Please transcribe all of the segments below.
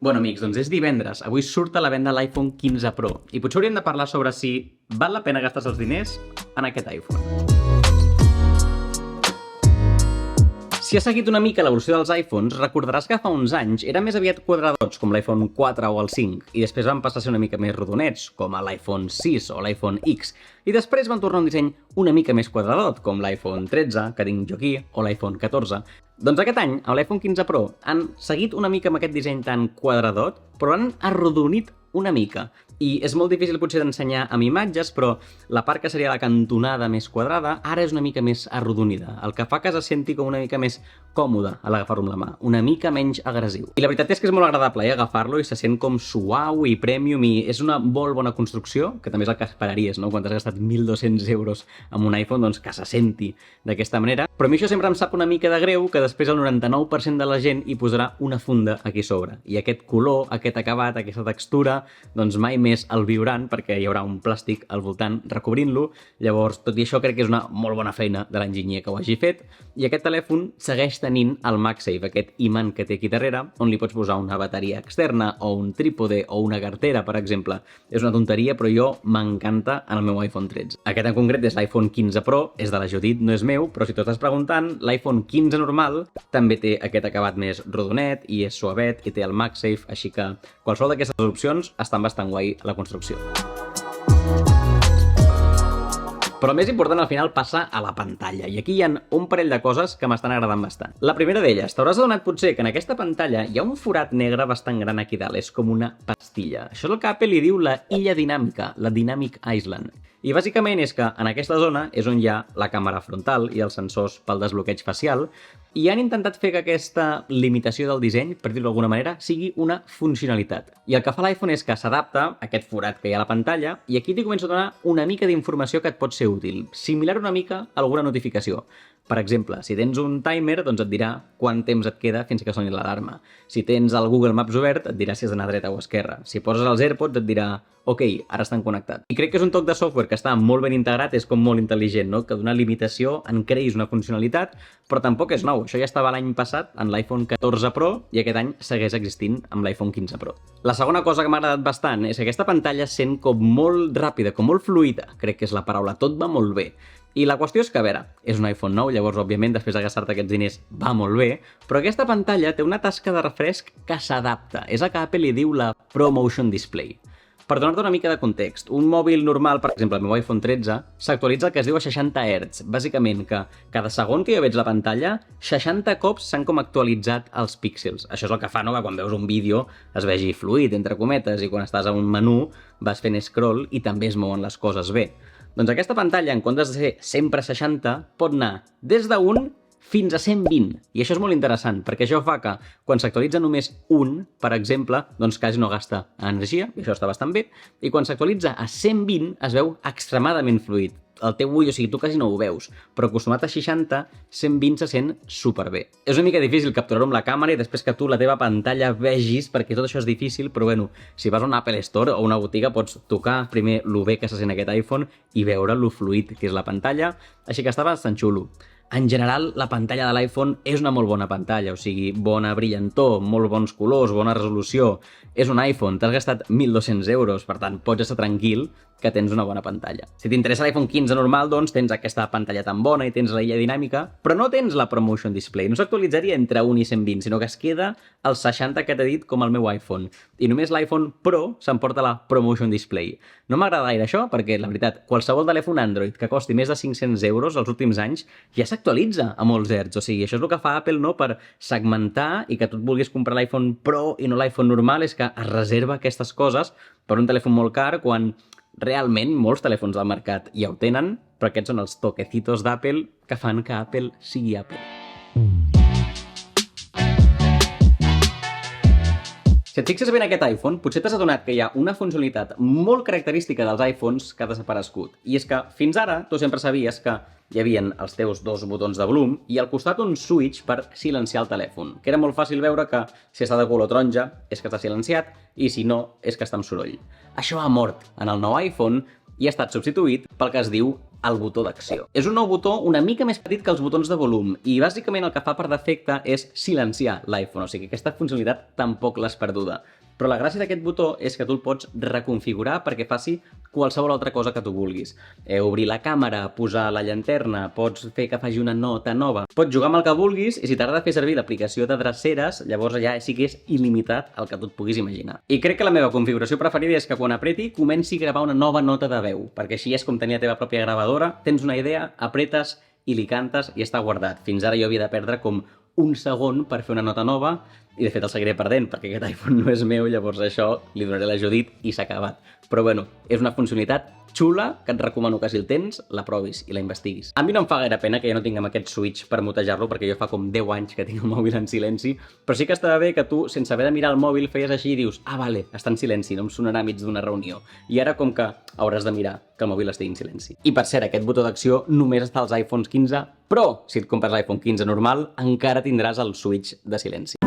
Bueno, amics, doncs és divendres. Avui surt a la venda l'iPhone 15 Pro i potser hauríem de parlar sobre si val la pena gastar-se els diners en aquest iPhone. Si has seguit una mica l'evolució dels iPhones, recordaràs que fa uns anys eren més aviat quadradots, com l'iPhone 4 o el 5, i després van passar a ser una mica més rodonets, com a l'iPhone 6 o l'iPhone X, i després van tornar a un disseny una mica més quadradot, com l'iPhone 13, que tinc jo aquí, o l'iPhone 14. Doncs aquest any, amb l'iPhone 15 Pro, han seguit una mica amb aquest disseny tan quadradot, però han arrodonit una mica. I és molt difícil potser d'ensenyar amb imatges, però la part que seria la cantonada més quadrada ara és una mica més arrodonida, el que fa que se senti com una mica més còmode a l'agafar-ho amb la mà, una mica menys agressiu. I la veritat és que és molt agradable agafar-lo i se sent com suau i premium i és una molt bona construcció, que també és el que esperaries, no? Quan t'has gastat 1.200 euros amb un iPhone, doncs que se senti d'aquesta manera. Però a mi això sempre em sap una mica de greu que després el 99% de la gent hi posarà una funda aquí sobre. I aquest color, aquest acabat, aquesta textura, doncs mai més el viuran perquè hi haurà un plàstic al voltant recobrint-lo. Llavors, tot i això, crec que és una molt bona feina de l'enginyer que ho hagi fet. I aquest telèfon segueix tenint el MagSafe, aquest imant que té aquí darrere, on li pots posar una bateria externa o un trípode o una cartera, per exemple. És una tonteria, però jo m'encanta en el meu iPhone 13. Aquest en concret és l'iPhone 15 Pro, és de la Judit, no és meu, però si tu estàs preguntant, l'iPhone 15 normal també té aquest acabat més rodonet i és suavet i té el MagSafe, així que qualsevol d'aquestes opcions estan bastant guai a la construcció. Però el més important al final passa a la pantalla, i aquí hi ha un parell de coses que m'estan agradant bastant. La primera d'elles, t'hauràs adonat potser que en aquesta pantalla hi ha un forat negre bastant gran aquí dalt, és com una pastilla. Això és el que Apple li diu la illa dinàmica, la Dynamic Island. I bàsicament és que en aquesta zona és on hi ha la càmera frontal i els sensors pel desbloqueig facial, i han intentat fer que aquesta limitació del disseny, per dir-ho d'alguna manera, sigui una funcionalitat. I el que fa l'iPhone és que s'adapta a aquest forat que hi ha a la pantalla i aquí t'hi comença a donar una mica d'informació que et pot ser útil, similar una mica a alguna notificació. Per exemple, si tens un timer, doncs et dirà quant temps et queda fins que soni l'alarma. Si tens el Google Maps obert, et dirà si has d'anar a dreta o a esquerra. Si poses els AirPods, et dirà ok, ara estan connectats. I crec que és un toc de software que està molt ben integrat, és com molt intel·ligent, no? Que d'una limitació en creïs una funcionalitat, però tampoc és nou. Això ja estava l'any passat en l'iPhone 14 Pro i aquest any segueix existint amb l'iPhone 15 Pro. La segona cosa que m'ha agradat bastant és que aquesta pantalla sent com molt ràpida, com molt fluida, crec que és la paraula, tot va molt bé. I la qüestió és que, a veure, és un iPhone nou, llavors, òbviament, després de gastar-te aquests diners va molt bé, però aquesta pantalla té una tasca de refresc que s'adapta. És el que Apple li diu la ProMotion Display. Per donar-te una mica de context, un mòbil normal, per exemple, el meu iPhone 13, s'actualitza el que es diu a 60 Hz. Bàsicament, que cada segon que jo veig la pantalla, 60 cops s'han com actualitzat els píxels. Això és el que fa, no?, que quan veus un vídeo es vegi fluid, entre cometes, i quan estàs a un menú vas fent scroll i també es mouen les coses bé. Doncs aquesta pantalla, en comptes de ser sempre 60, pot anar des de 1 fins a 120. I això és molt interessant, perquè això fa que quan s'actualitza només un, per exemple, doncs quasi no gasta energia, i això està bastant bé, i quan s'actualitza a 120 es veu extremadament fluid. El teu ull, o sigui, tu quasi no ho veus, però acostumat a 60, 120 se sent superbé. És una mica difícil capturar-ho amb la càmera i després que tu la teva pantalla vegis, perquè tot això és difícil, però bueno, si vas a un Apple Store o una botiga pots tocar primer lo bé que se sent aquest iPhone i veure lo fluid que és la pantalla, així que està bastant xulo. En general, la pantalla de l'iPhone és una molt bona pantalla, o sigui, bona brillantor, molt bons colors, bona resolució. És un iPhone, t'has gastat 1.200 euros, per tant, pots estar tranquil que tens una bona pantalla. Si t'interessa l'iPhone 15 normal, doncs tens aquesta pantalla tan bona i tens la illa dinàmica, però no tens la ProMotion Display. No s'actualitzaria entre 1 i 120, sinó que es queda als 60 que t'he dit com el meu iPhone. I només l'iPhone Pro s'emporta la ProMotion Display. No m'agrada gaire això, perquè, la veritat, qualsevol telèfon Android que costi més de 500 euros els últims anys ja s'actualitza a molts hertz. O sigui, això és el que fa Apple, no?, per segmentar i que tu et vulguis comprar l'iPhone Pro i no l'iPhone normal, és que es reserva aquestes coses per un telèfon molt car quan realment molts telèfons del mercat ja ho tenen, però aquests són els toquecitos d'Apple que fan que Apple sigui Apple. Si et fixes bé en aquest iPhone, potser t'has adonat que hi ha una funcionalitat molt característica dels iPhones que ha desaparegut. I és que fins ara tu sempre sabies que hi havia els teus dos botons de volum i al costat un switch per silenciar el telèfon, que era molt fàcil veure que si està de color taronja és que està silenciat i si no és que està amb soroll. Això ha mort en el nou iPhone i ha estat substituït pel que es diu el botó d'acció. És un nou botó una mica més petit que els botons de volum i bàsicament el que fa per defecte és silenciar l'iPhone, o sigui que aquesta funcionalitat tampoc l'has perduda. Però la gràcia d'aquest botó és que tu el pots reconfigurar perquè faci qualsevol altra cosa que tu vulguis. Obrir la càmera, posar la llanterna, pots fer que faci una nota nova. Pots jugar amb el que vulguis i si t'agrada fer servir l'aplicació de dreceres, llavors ja sí que és il·limitat el que tu et puguis imaginar. I crec que la meva configuració preferida és que quan apreti comenci a gravar una nova nota de veu, perquè així és com tenir la teva pròpia gravadora, tens una idea, apretes i li cantes i està guardat. Fins ara jo havia de perdre com un segon per fer una nota nova i de fet el seguiré perdent perquè aquest iPhone no és meu, llavors això li donaré la Judit i s'ha acabat. Però bueno, és una funcionalitat xula que et recomano que si el tens, la provis i la investiguis. A mi no em fa gaire pena que ja no tinguem aquest switch per mutejar-lo perquè jo fa com 10 anys que tinc el mòbil en silenci, però sí que estava bé que tu, sense haver de mirar el mòbil, feies així i dius vale, està en silenci, no em sonarà mig d'una reunió. I ara com que hauràs de mirar que el mòbil estigui en silenci. I per cert, aquest botó d'acció només està als iPhones 15, però si et compres l'iPhone 15 normal encara tindràs el switch de silenci.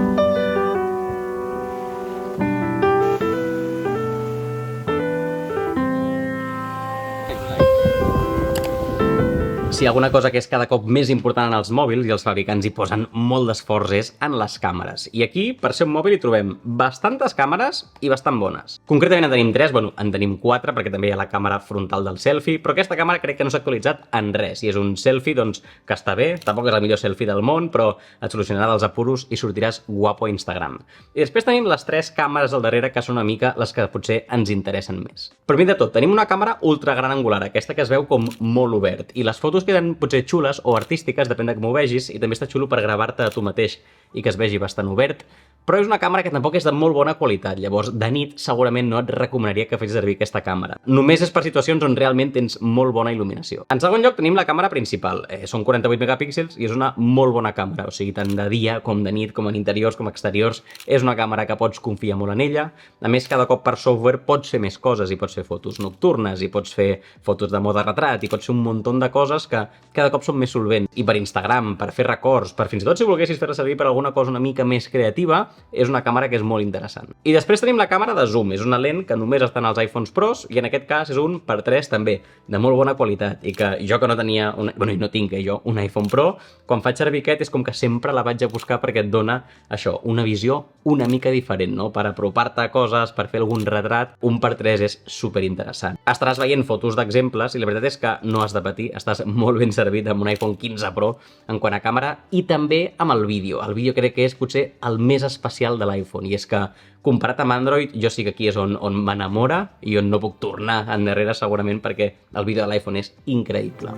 Si alguna cosa que és cada cop més important en els mòbils i els fabricants hi posen molt d'esforç és en les càmeres. I aquí, per ser un mòbil, hi trobem bastantes càmeres i bastant bones. Concretament en tenim 3, en tenim 4 perquè també hi ha la càmera frontal del selfie, però aquesta càmera crec que no s'ha actualitzat en res i és un selfie doncs, que està bé, tampoc és el millor selfie del món, però et solucionarà els apuros i sortiràs guapo a Instagram. I després tenim les 3 càmeres al darrere que són una mica les que potser ens interessen més. Primer de tot, tenim una càmera ultra gran angular, aquesta que es veu com molt obert, i les fotos queden potser xules o artístiques, depèn de com ho vegis, i també està xulo per gravar-te a tu mateix i que es vegi bastant obert, però és una càmera que tampoc és de molt bona qualitat, llavors de nit segurament no et recomanaria que fessis servir aquesta càmera. Només és per situacions on realment tens molt bona il·luminació. En segon lloc tenim la càmera principal, són 48 megapíxels i és una molt bona càmera, o sigui, tant de dia com de nit, com en interiors com exteriors, és una càmera que pots confiar molt en ella. A més, cada cop per software pots fer més coses i pots fer fotos nocturnes i pots fer fotos de mode retrat i pots fer un munt de coses que cada cop són més solvents. I per Instagram, per fer records, per fins i tot si volguessis fer-la servir per alguna cosa una mica més creativa, és una càmera que és molt interessant. I després tenim la càmera de zoom, és una lent que només està en els iPhones Pros i en aquest cas és un 1:3 també, de molt bona qualitat i que jo que no tenia, i no tinc jo un iPhone Pro, quan faig servir aquest és com que sempre la vaig a buscar perquè et dona això, una visió una mica diferent, no? Per apropar-te a coses, per fer algun retrat, un 1:3 és superinteressant. Estaràs veient fotos d'exemples i la veritat és que no has de patir, estàs molt ben servit amb un iPhone 15 Pro en quant a càmera i també amb el vídeo. El vídeo crec que és potser el més especial de l'iPhone i és que comparat amb Android jo sí que aquí és on m'enamora i on no puc tornar endarrere segurament perquè el vídeo de l'iPhone és increïble.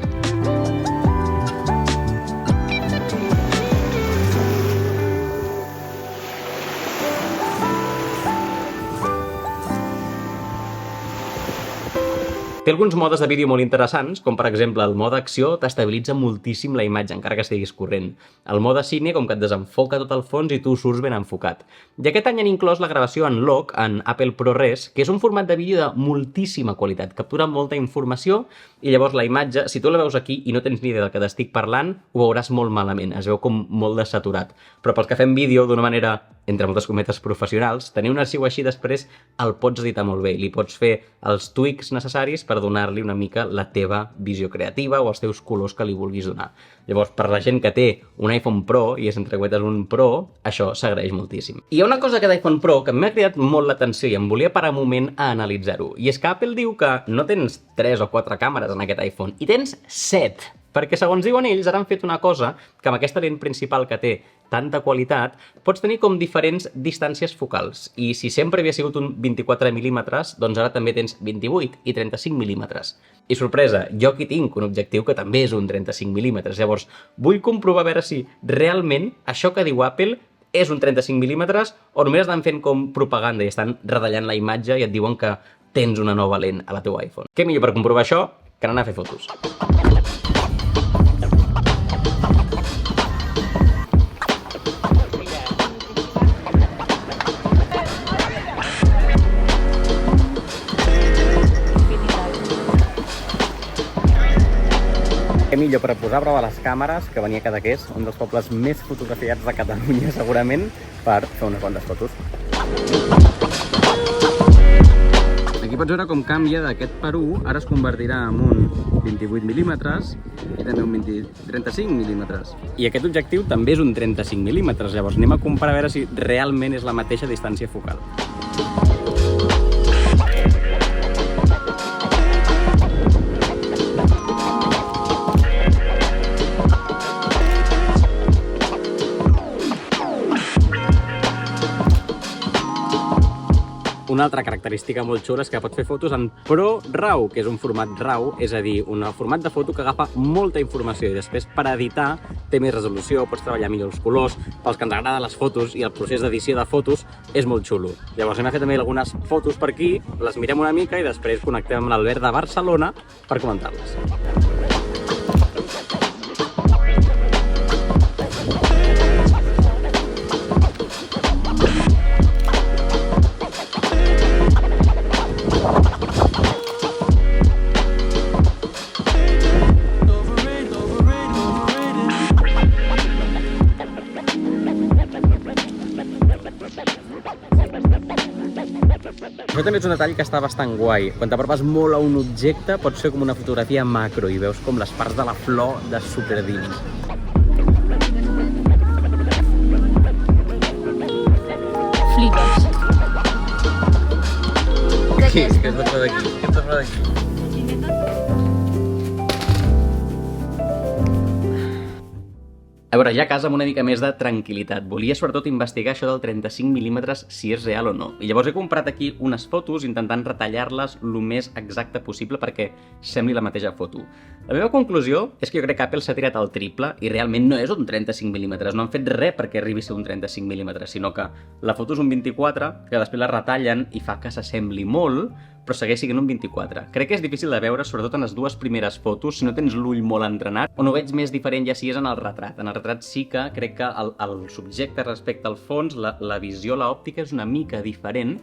Té alguns modes de vídeo molt interessants, com per exemple el mode acció t'estabilitza moltíssim la imatge, encara que estiguis corrent. El mode cine, com que et desenfoca tot el fons i tu surts ben enfocat. I aquest any han inclòs la gravació en log, en Apple ProRes, que és un format de vídeo de moltíssima qualitat, captura molta informació i llavors la imatge, si tu la veus aquí i no tens ni idea del que t'estic parlant, ho veuràs molt malament, es veu com molt desaturat. Però pels que fem vídeo d'una manera, entre moltes cometes, professionals, tenir un arxiu així després el pots editar molt bé, li pots fer els tweaks necessaris per donar-li una mica la teva visió creativa o els teus colors que li vulguis donar. Llavors, per la gent que té un iPhone Pro i és entre cometes un Pro, això s'agraeix moltíssim. I hi ha una cosa que d'iPhone Pro que m'ha cridat molt l'atenció i em volia parar un moment a analitzar-ho, i és que Apple diu que no tens 3 o 4 càmeres en aquest iPhone, i tens 7, perquè segons diuen ells ara han fet una cosa que amb aquesta lent principal que té tanta qualitat, pots tenir com diferents distàncies focals. I si sempre havia sigut un 24 mil·límetres, doncs ara també tens 28 i 35 mil·límetres. I sorpresa, jo aquí tinc un objectiu que també és un 35 mil·límetres. Llavors, vull comprovar a veure si realment això que diu Apple és un 35 mil·límetres o només estan fent com propaganda i estan retallant la imatge i et diuen que tens una nova lent a la teva iPhone. Què millor per comprovar això que anar a fer fotos? Què millor per posar a prova les càmeres que venir a Cadaqués, un dels pobles més fotografiats de Catalunya segurament, per fer unes quantes fotos. Aquí pots veure com canvia d'aquest per 1, ara es convertirà en un 28 mm i també un 35 mm. I aquest objectiu també és un 35 mm, llavors anem a comparar a veure si realment és la mateixa distància focal. Una altra característica molt xula és que pot fer fotos en ProRAW, que és un format RAW, és a dir, un format de foto que agafa molta informació i després per editar té més resolució, pots treballar millor els colors, pels que ens agraden les fotos i el procés d'edició de fotos és molt xulo. Llavors hem fet també algunes fotos per aquí, les mirem una mica i després connectem amb l'Albert de Barcelona per comentar-les. Això també és un detall que està bastant guai. Quan t'apropes molt a un objecte pots fer com una fotografia macro i veus com les parts de la flor de superdins. Flipes. Què és la flor d'aquí? Què és la flor d'aquí? A veure, ja a casa amb una mica més de tranquil·litat. Volia sobretot investigar això del 35 mm si és real o no. I llavors he comprat aquí unes fotos intentant retallar-les el més exacte possible perquè sembli la mateixa foto. La meva conclusió és que jo crec que Apple s'ha tirat al triple i realment no és un 35 mm. No han fet res perquè arribi a ser un 35 mm, sinó que la foto és un 24, que després la retallen i fa que s'assembli molt, però segueix sent un 24. Crec que és difícil de veure, sobretot en les dues primeres fotos, si no tens l'ull molt entrenat, on ho veig més diferent ja si és en el retrat. En el retrat sí que crec que el subjecte respecte al fons, la visió, l'òptica és una mica diferent.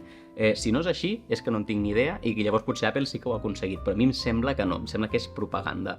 Si no és així, és que no en tinc ni idea i que llavors potser Apple sí que ho ha aconseguit, però a mi em sembla que no, em sembla que és propaganda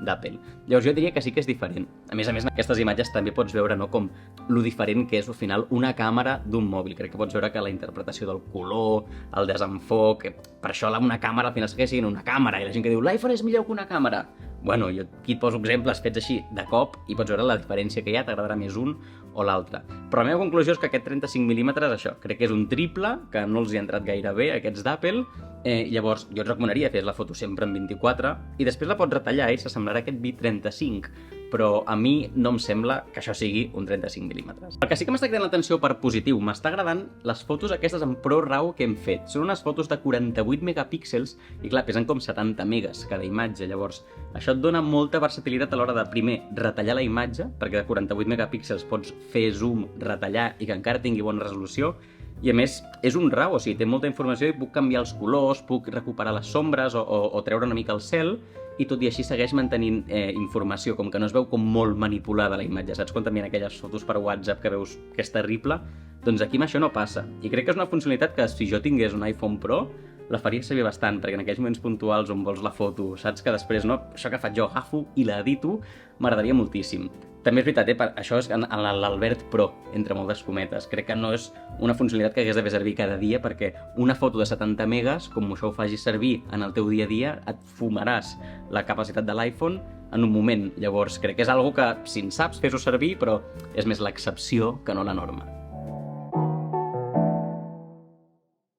d'Apple. Llavors jo diria que sí que és diferent. A més, en aquestes imatges també pots veure com lo diferent que és al final una càmera d'un mòbil. Crec que pots veure que la interpretació del color, el desenfoc, per això una càmera al final segueix sent una càmera i la gent que diu l'iPhone és millor que una càmera. Bueno, jo aquí et poso exemples fets així de cop i pots veure la diferència que hi ha, t'agradarà més un o l'altre. Però la meva conclusió és que aquest 35 mm, això, crec que és un triple, que no els hi ha entrat gaire bé, aquests d'Apple. Llavors, jo et recomanaria fer la foto sempre en 24 i després la pots retallar i s'assemblarà aquest 35, però a mi no em sembla que això sigui un 35 mm. El que sí que m'està cridant l'atenció per positiu, m'està agradant les fotos aquestes en ProRAW que hem fet. Són unes fotos de 48 megapíxels i clar, pesen com 70 megas cada imatge, llavors això et dona molta versatilitat a l'hora de, primer, retallar la imatge, perquè de 48 megapíxels pots fer zoom, retallar i que encara tingui bona resolució, i a més és un RAW, o sigui, té molta informació i puc canviar els colors, puc recuperar les sombres o treure una mica el cel, i tot i així segueix mantenint informació, com que no es veu com molt manipulada la imatge, saps? Quan t'envien aquelles fotos per WhatsApp que veus que és terrible, doncs aquí amb això no passa. I crec que és una funcionalitat que si jo tingués un iPhone Pro la faria servir bastant, perquè en aquells moments puntuals on vols la foto, saps que després, no? Això que faig jo, agafo i l'edito, m'agradaria moltíssim. També és veritat, això és en l'Albert Pro, entre moltes cometes. Crec que no és una funcionalitat que hagués d'haver servir cada dia, perquè una foto de 70 megas, com això ho facis servir en el teu dia a dia, et fumaràs la capacitat de l'iPhone en un moment. Llavors, crec que és algo que, si en saps, fes-ho servir, però és més l'excepció que no la norma.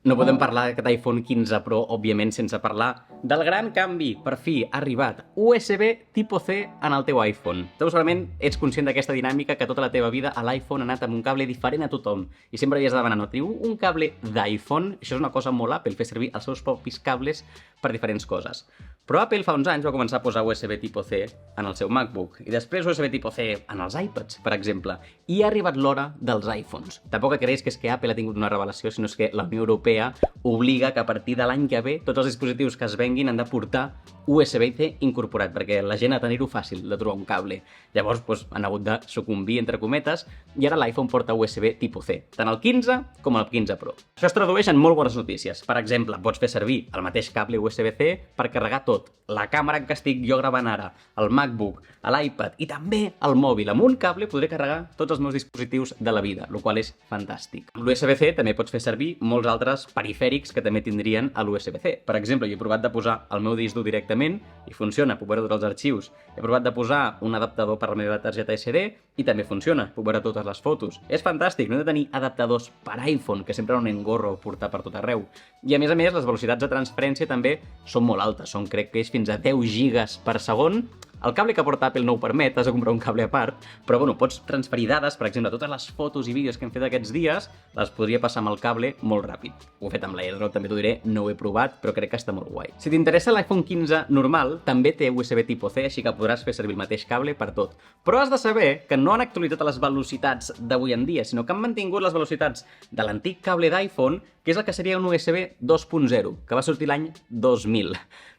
No podem parlar d'aquest iPhone 15 Pro, òbviament, sense parlar del gran canvi. Per fi ha arribat USB tipo C en el teu iPhone. Tu segurament ets conscient d'aquesta dinàmica que tota la teva vida a l'iPhone ha anat amb un cable diferent a tothom. I sempre havies de demanar, no, teniu un cable d'iPhone? Això és una cosa molt Apple, fer servir els seus propis cables per diferents coses. Però Apple fa uns anys va començar a posar USB tipo C en el seu MacBook i després USB tipo C en els iPads, per exemple. I ha arribat l'hora dels iPhones. Tampoc creguis que és que Apple ha tingut una revelació, sinó que la Unió Europea obliga que a partir de l'any que ve tots els dispositius que es venguin han de portar USB-C incorporat, perquè la gent ha de tenir-ho fàcil de trobar un cable. Llavors han hagut de sucumbir, entre cometes, i ara l'iPhone porta USB tipo C, tant el 15 com el 15 Pro. Això es tradueix en molt bones notícies. Per exemple, pots fer servir el mateix cable USB-C per carregar tot, tot. La càmera en què estic jo gravant ara, el MacBook, l'iPad i també el mòbil. Amb un cable podré carregar tots els meus dispositius de la vida, el qual és fantàstic. Amb l'USB-C també pots fer servir molts altres perifèrics que també tindrien a l'USB-C. Per exemple, jo he provat de posar el meu disc dur directament i funciona, puc veure tots els arxius. He provat de posar un adaptador per la meva targeta SD i també funciona, puc veure totes les fotos. És fantàstic, no he de tenir adaptadors per iPhone, que sempre era un engorro portar per tot arreu. I a més, les velocitats de transferència també són molt altes, són crec que és fins a 10 gigas per segon. El cable que porta Apple no ho permet, has de comprar un cable a part, però bueno, pots transferir dades, per exemple, totes les fotos i vídeos que hem fet aquests dies, les podria passar amb el cable molt ràpid. Ho he fet amb l'AirDrop, també t'ho diré, no ho he provat, però crec que està molt guai. Si t'interessa l'iPhone 15 normal, també té USB tipus C, així que podràs fer servir el mateix cable per tot. Però has de saber que no han actualitzat les velocitats d'avui en dia, sinó que han mantingut les velocitats de l'antic cable d'iPhone, que és el que seria un USB 2.0, que va sortir l'any 2000.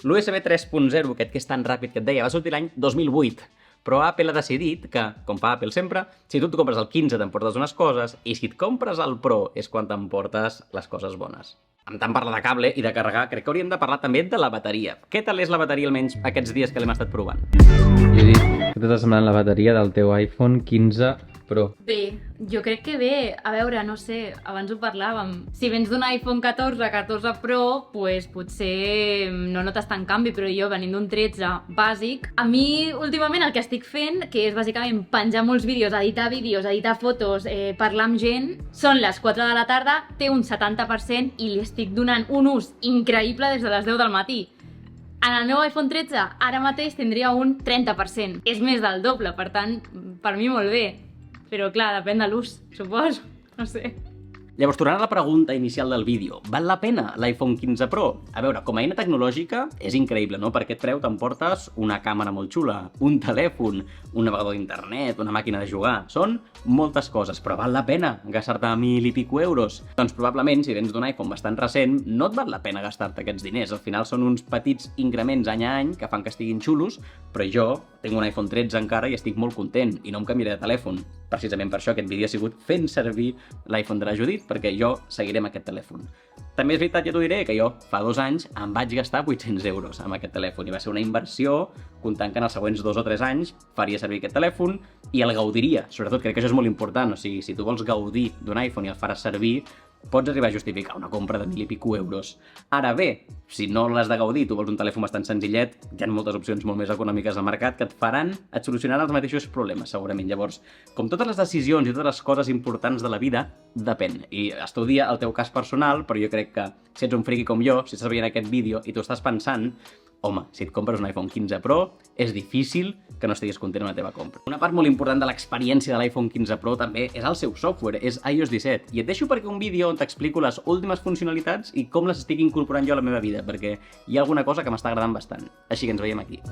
L'USB 3.0, aquest que és tan ràpid que et deia, va sortir l'any 2008. Però Apple ha decidit que, com fa Apple sempre, si tu et compres el 15 t'emportes unes coses i si et compres el Pro és quan t'emportes les coses bones. Amb tant parlar de cable i de carregar, crec que hauríem de parlar també de la bateria. Què tal és la bateria, almenys aquests dies que l'hem estat provant? Jo he dit que t'està semblant la bateria del teu iPhone 15 Pro. Bé, jo crec que bé. A veure, no sé, abans ho parlàvem. Si vens d'un iPhone 14, 14 Pro, pues potser no notes tant canvi, però jo venint d'un 13 bàsic, a mi últimament el que estic fent, que és bàsicament penjar molts vídeos, editar fotos, parlar amb gent, són les 4 de la tarda, té un 70% i li estic donant un ús increïble des de les 10 del matí. En el meu iPhone 13 ara mateix tindria un 30%. És més del doble, per tant, per mi molt bé. Però clar, depèn de l'ús, suposo. No sé. Llavors, tornant a la pregunta inicial del vídeo, val la pena l'iPhone 15 Pro? A veure, com a eina tecnològica és increïble, no? Per aquest preu t'emportes una càmera molt xula, un telèfon, un navegador d'internet, una màquina de jugar. Són moltes coses, però val la pena gastar-te 1.000 i pico euros? Doncs probablement, si vens d'un iPhone bastant recent, no et val la pena gastar-te aquests diners. Al final són uns petits increments any a any que fan que estiguin xulos, però jo tinc un iPhone 13 encara i estic molt content i no em canviaré de telèfon. Precisament per això aquest vídeo ha sigut fent servir l'iPhone de la Judit, perquè jo seguiré amb aquest telèfon. També és veritat, ja t'ho diré, que jo fa 2 anys em vaig gastar 800 euros amb aquest telèfon i va ser una inversió, comptant que en els següents 2 o 3 anys faria servir aquest telèfon i el gaudiria. Sobretot crec que això és molt important, o sigui, si tu vols gaudir d'un iPhone i el faràs servir, pots arribar a justificar una compra de 1.000 i pico euros. Ara bé, si no l'has de gaudir, tu vols un telèfon bastant senzillet, hi ha moltes opcions molt més econòmiques al mercat que et solucionaran els mateixos problemes, segurament. Llavors, com totes les decisions i totes les coses importants de la vida, depèn. I estudia el teu cas personal, però jo crec que si ets un friqui com jo, si estàs veient aquest vídeo i t'ho estàs pensant, home, si et compres un iPhone 15 Pro, és difícil que no estiguis content amb la teva compra. Una part molt important de l'experiència de l'iPhone 15 Pro també és el seu software, és iOS 17. I et deixo per aquí un vídeo on t'explico les últimes funcionalitats i com les estic incorporant jo a la meva vida, perquè hi ha alguna cosa que m'està agradant bastant. Així que ens veiem aquí.